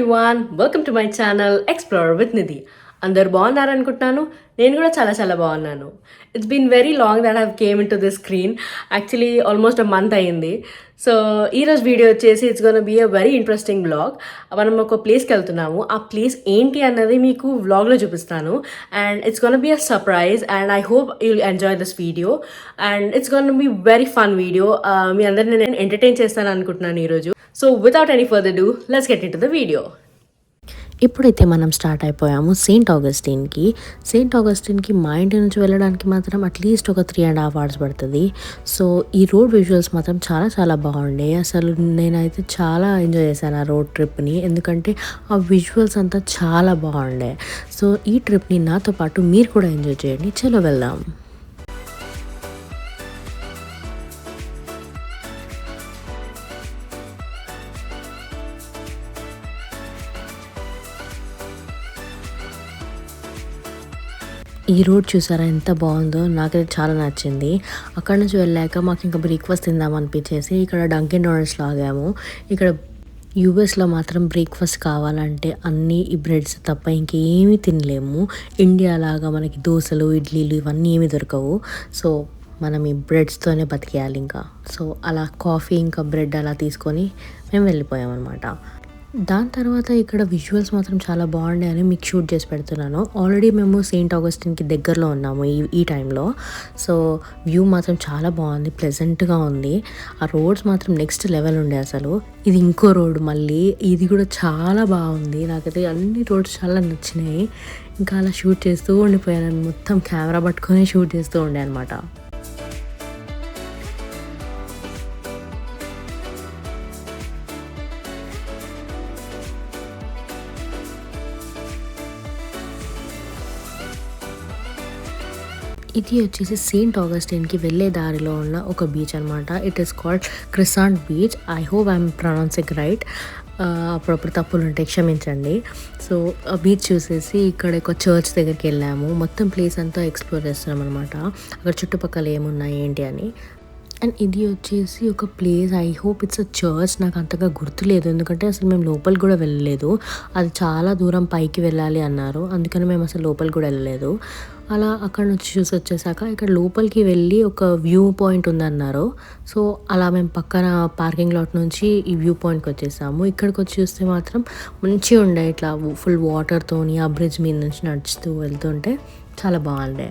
Everyone, welcome to my channel explore with Nidhi. అందరు బాగున్నారనుకుంటున్నాను. నేను కూడా చాలా చాలా బాగున్నాను. It's been very long that have came in to this screen. Actually almost a month అయ్యింది. సో ఈరోజు వీడియో వచ్చేసి it's gonna be a very interesting vlog. మనం ఒక ప్లేస్కి వెళ్తున్నాము. ఆ ప్లేస్ ఏంటి అన్నది మీకు వ్లాగ్లో చూపిస్తాను. And it's gonna be a surprise and I hope you'll enjoy this video. And it's gonna be very fun video. మీ అందరిని నేను ఎంటర్టైన్ చేస్తాను అనుకుంటున్నాను ఈరోజు. So without any further do, let's get into the video. ఇప్పుడైతే మనం start అయిపోయాము Saint ఆగస్టిన్కి మా ఇంటి నుంచి వెళ్ళడానికి మాత్రం అట్లీస్ట్ ఒక 3.5 hours పడుతుంది. సో ఈ రోడ్ విజువల్స్ మాత్రం చాలా చాలా బాగుండే. అసలు నేనైతే చాలా ఎంజాయ్ చేశాను ఆ రోడ్ ట్రిప్ని, ఎందుకంటే ఆ విజువల్స్ అంతా చాలా బాగుండే. సో ఈ ట్రిప్ని నాతో పాటు మీరు కూడా ఎంజాయ్ చేయండి. చలో వెళ్దాం. ఈ రోడ్ చూసారా ఎంత బాగుందో, నాకైతే చాలా నచ్చింది. అక్కడ నుంచి వెళ్ళాక మాకు ఇంకా బ్రేక్ఫాస్ట్ తిందాం అనిపించేసి ఇక్కడ డంకిన్ డోనట్స్లో ఆగాము. ఇక్కడ యూఎస్లో మాత్రం బ్రేక్ఫాస్ట్ కావాలంటే అన్నీ ఈ బ్రెడ్స్ తప్ప ఇంకేమీ తినలేము. ఇండియా లాగా మనకి దోశలు, ఇడ్లీలు ఇవన్నీ ఏమీ దొరకవు. సో మనం ఈ బ్రెడ్స్తోనే బతికేయాలి ఇంకా. సో అలా కాఫీ ఇంకా బ్రెడ్ అలా తీసుకొని మేము వెళ్ళిపోయాం అనమాట. దాని తర్వాత ఇక్కడ విజువల్స్ మాత్రం చాలా బాగుండే మీకు షూట్ చేసి పెడుతున్నాను. ఆల్రెడీ మేము సెయింట్ ఆగస్టిన్కి దగ్గరలో ఉన్నాము ఈ టైంలో. సో వ్యూ మాత్రం చాలా బాగుంది, ప్లెజెంట్గా ఉంది. ఆ రోడ్స్ మాత్రం నెక్స్ట్ లెవెల్ ఉండే అసలు. ఇది ఇంకో రోడ్ మళ్ళీ, ఇది కూడా చాలా బాగుంది. నాకైతే అన్ని రోడ్స్ చాలా నచ్చినాయి. ఇంకా అలా షూట్ చేస్తూ ఉండిపోయాను, మొత్తం కెమెరా పట్టుకొని షూట్ చేస్తూ ఉండే అనమాట. ఇది వచ్చేసి సెయింట్ ఆగస్టిన్కి వెళ్ళే దారిలో ఉన్న ఒక బీచ్ అనమాట. It is called Crescent beach. I hope I'm pronouncing right. అప్పుడప్పుడు తప్పులు ఉంటే క్షమించండి. సో ఆ బీచ్ చూసేసి ఇక్కడ ఒక చర్చ్ దగ్గరికి వెళ్ళాము. మొత్తం ప్లేస్ అంతా ఎక్స్ప్లోర్ చేస్తున్నాం అనమాట, అక్కడ చుట్టుపక్కల ఏమున్నాయి ఏంటి అని. అండ్ ఇది వచ్చేసి ఒక place, I hope it's a church. నాకు అంతగా గుర్తులేదు, ఎందుకంటే అసలు మేము లోపలికి కూడా వెళ్ళలేదు. అది చాలా దూరం పైకి వెళ్ళాలి అన్నారు, అందుకని మేము అసలు లోపలికి కూడా వెళ్ళలేదు. అలా అక్కడ నుంచి చూసి వచ్చేసాక ఇక్కడ లోపలికి వెళ్ళి ఒక వ్యూ పాయింట్ ఉందన్నారు. సో అలా మేము పక్కన పార్కింగ్ లాట్ నుంచి ఈ వ్యూ పాయింట్కి వచ్చేసాము. ఇక్కడికి వచ్చి చూస్తే మాత్రం మంచిగా ఉండే, ఇట్లా ఫుల్ వాటర్తోని ఆ బ్రిడ్జ్ మీద నుంచి నడుస్తూ వెళ్తుంటే చాలా బాగుండే.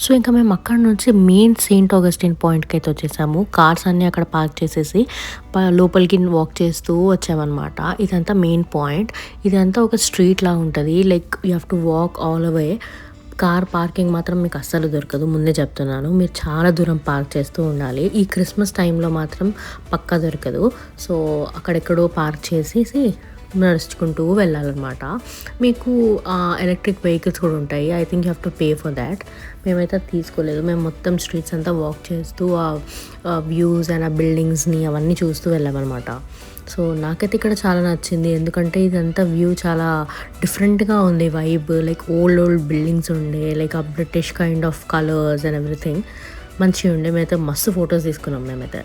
సో ఇంకా మేము అక్కడ నుంచి మెయిన్ సెయింట్ ఆగస్టిన్ పాయింట్కి అయితే వచ్చేసాము. కార్స్ అన్నీ అక్కడ పార్క్ చేసేసి లోపలికి వాక్ చేస్తూ వచ్చామన్నమాట. ఇదంతా మెయిన్ పాయింట్. ఇదంతా ఒక స్ట్రీట్ లా ఉంటుంది, like you have to walk all away. Car parking మాత్రం మీకు అస్సలు దొరకదు, ముందే చెప్తున్నాను. మీరు చాలా దూరం పార్క్ చేస్తూ ఉండాలి. ఈ క్రిస్మస్ టైంలో మాత్రం పక్కా దొరకదు. సో అక్కడెక్కడో పార్క్ చేసేసి నడుచుకుంటూ వెళ్ళాలన్నమాట. మీకు ఎలక్ట్రిక్ వెహికల్స్ కూడా ఉంటాయి, I think you have to pay for that. మేమైతే తీసుకోలేదు, మేము మొత్తం స్ట్రీట్స్ అంతా వాక్ చేస్తూ ఆ వ్యూస్ అండ్ ఆ బిల్డింగ్స్ని అవన్నీ చూస్తూ వెళ్ళామన్నమాట. సో నాకైతే ఇక్కడ చాలా నచ్చింది, ఎందుకంటే ఇదంతా వ్యూ చాలా డిఫరెంట్గా ఉంది. వైబ్ లైక్ ఓల్డ్ బిల్డింగ్స్ ఉండే, లైక్ ఆ British kind of colours and everything మంచిగా ఉండే. మేమైతే మస్తు ఫొటోస్ తీసుకున్నాం మేమైతే.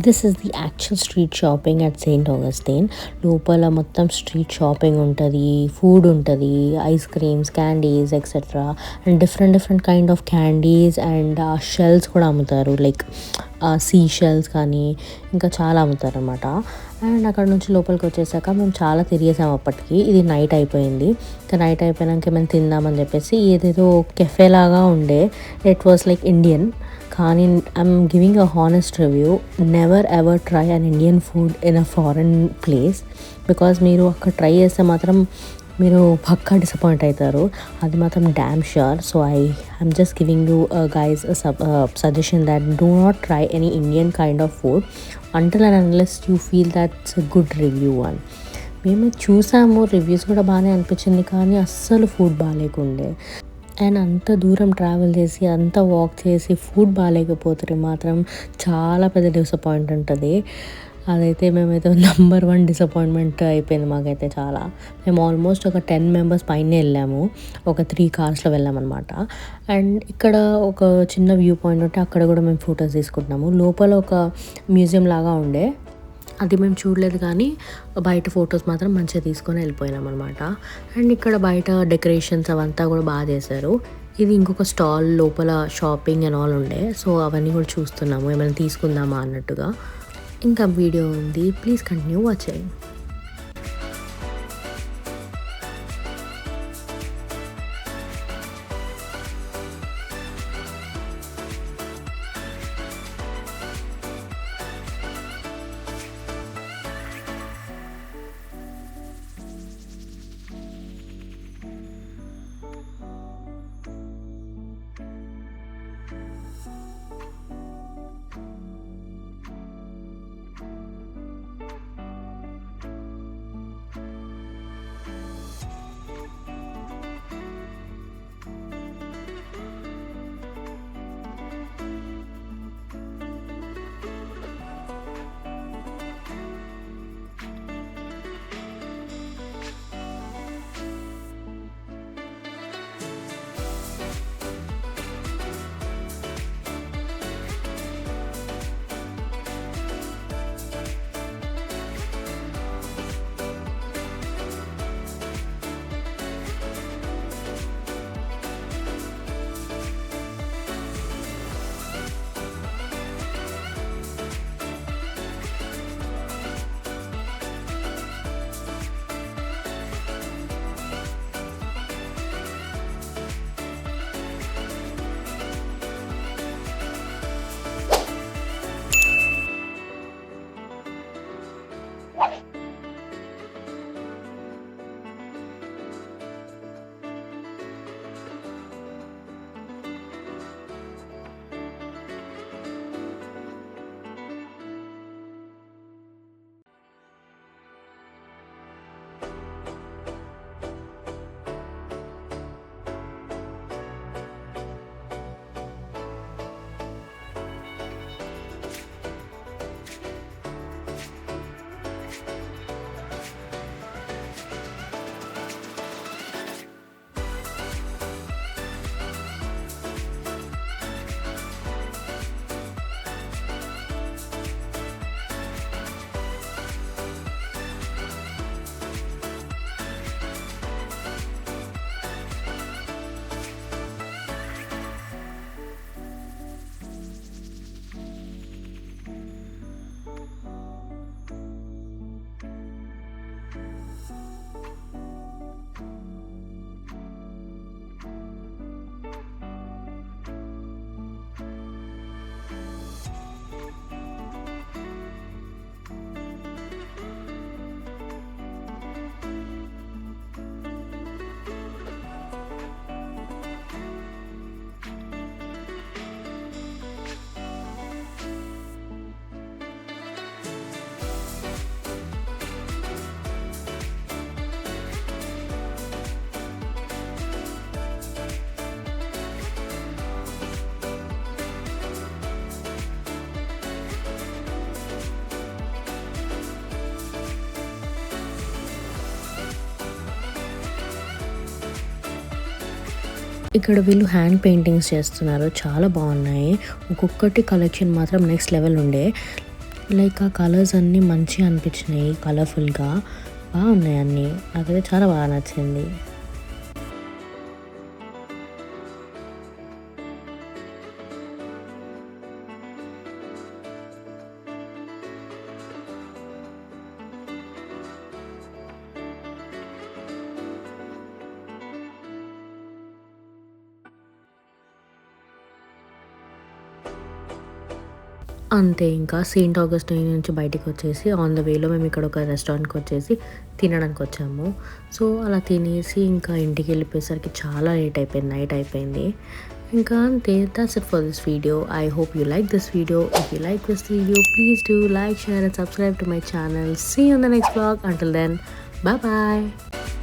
This is the actual street shopping at Saint Augustine. లోపల మొత్తం స్ట్రీట్ షాపింగ్ ఉంటుంది, ఫుడ్ ఉంటుంది, ice creams, candies etcetera. And different kind of candies and shells కూడా అమ్ముతారు, లైక్ సీ షెల్స్ కానీ ఇంకా చాలా అమ్ముతారు అనమాట. అండ్ అక్కడ నుంచి లోపలికి వచ్చేసాక మేము చాలా తిరిగేసాము. అప్పటికి ఇది నైట్ అయిపోయింది. ఇంకా నైట్ అయిపోయాక మేము తిందామని చెప్పేసి ఏదేదో కెఫే లాగా ఉండే. ఇట్ వాస్ లైక్ ఇండియన్, కానీ I'm giving a honest review. Never ever try an Indian food in a foreign place, because మీరు అక్కడ ట్రై చేస్తే మాత్రం మీరు పక్కా డిసప్పాయింట్ అవుతారు, అది మాత్రం damn sure. So I'm just giving you guys suggestion that do not try any Indian kind of food until and unless you feel that's a good review one. మేము చూసాము, రివ్యూస్ కూడా బాగానే అనిపించింది, కానీ అస్సలు ఫుడ్ బాగాలేకుండే. అండ్ అంత దూరం travel చేసి అంత వాక్ చేసి ఫుడ్ బాగాలేకపోతే మాత్రం చాలా పెద్ద డిసప్పాయింట్ ఉంటుంది. అదైతే మేమైతే నెంబర్ 1 డిసప్పాయింట్మెంట్ అయిపోయింది మాకైతే చాలా. మేము ఆల్మోస్ట్ ఒక 10 మెంబర్స్ పైన వెళ్ళాము, ఒక 3 కార్స్లో వెళ్ళామన్నమాట. అండ్ ఇక్కడ ఒక చిన్న వ్యూ పాయింట్ ఉంటే అక్కడ కూడా మేము ఫొటోస్ తీసుకుంటున్నాము. లోపల ఒక మ్యూజియం లాగా ఉండే, అది మేము చూడలేదు, కానీ బయట ఫొటోస్ మాత్రం మంచిగా తీసుకొని వెళ్ళిపోయినాం అనమాట. అండ్ ఇక్కడ బయట డెకరేషన్స్ అవంతా కూడా బాగా చేశారు. ఇది ఇంకొక స్టాల్ లోపల షాపింగ్ అండ్ ఆల్ ఉండే, సో అవన్నీ కూడా చూస్తున్నాము ఏమైనా తీసుకుందామా అన్నట్టుగా. ఇంకా వీడియో ఉంది, ప్లీజ్ కంటిన్యూ వాచింగ్. ఇక్కడ వీళ్ళు హ్యాండ్ పెయింటింగ్స్ చేస్తున్నారు, చాలా బాగున్నాయి. ఒక్కొక్కటి కలెక్షన్ మాత్రం నెక్స్ట్ లెవెల్ ఉండే. లైక్ ఆ కలర్స్ అన్నీ మంచిగా అనిపించినాయి, కలర్ఫుల్గా బాగున్నాయి అన్నీ. నాకైతే చాలా బాగా నచ్చింది. అంతే ఇంకా సెయింట్ ఆగస్టిన్ నుంచి బయటికి వచ్చేసి ఆన్ ద వేలో మేము ఇక్కడ ఒక రెస్టారెంట్కి వచ్చేసి తినడానికి వచ్చాము. సో అలా తినేసి ఇంకా ఇంటికి వెళ్ళిపోయేసరికి చాలా లేట్ అయిపోయింది, నైట్ అయిపోయింది. ఇంకా అంతే, that's it for this video. I hope you like this video. If you like this video, please do like, share and subscribe to my channel. See you in the next vlog. Until then, bye bye.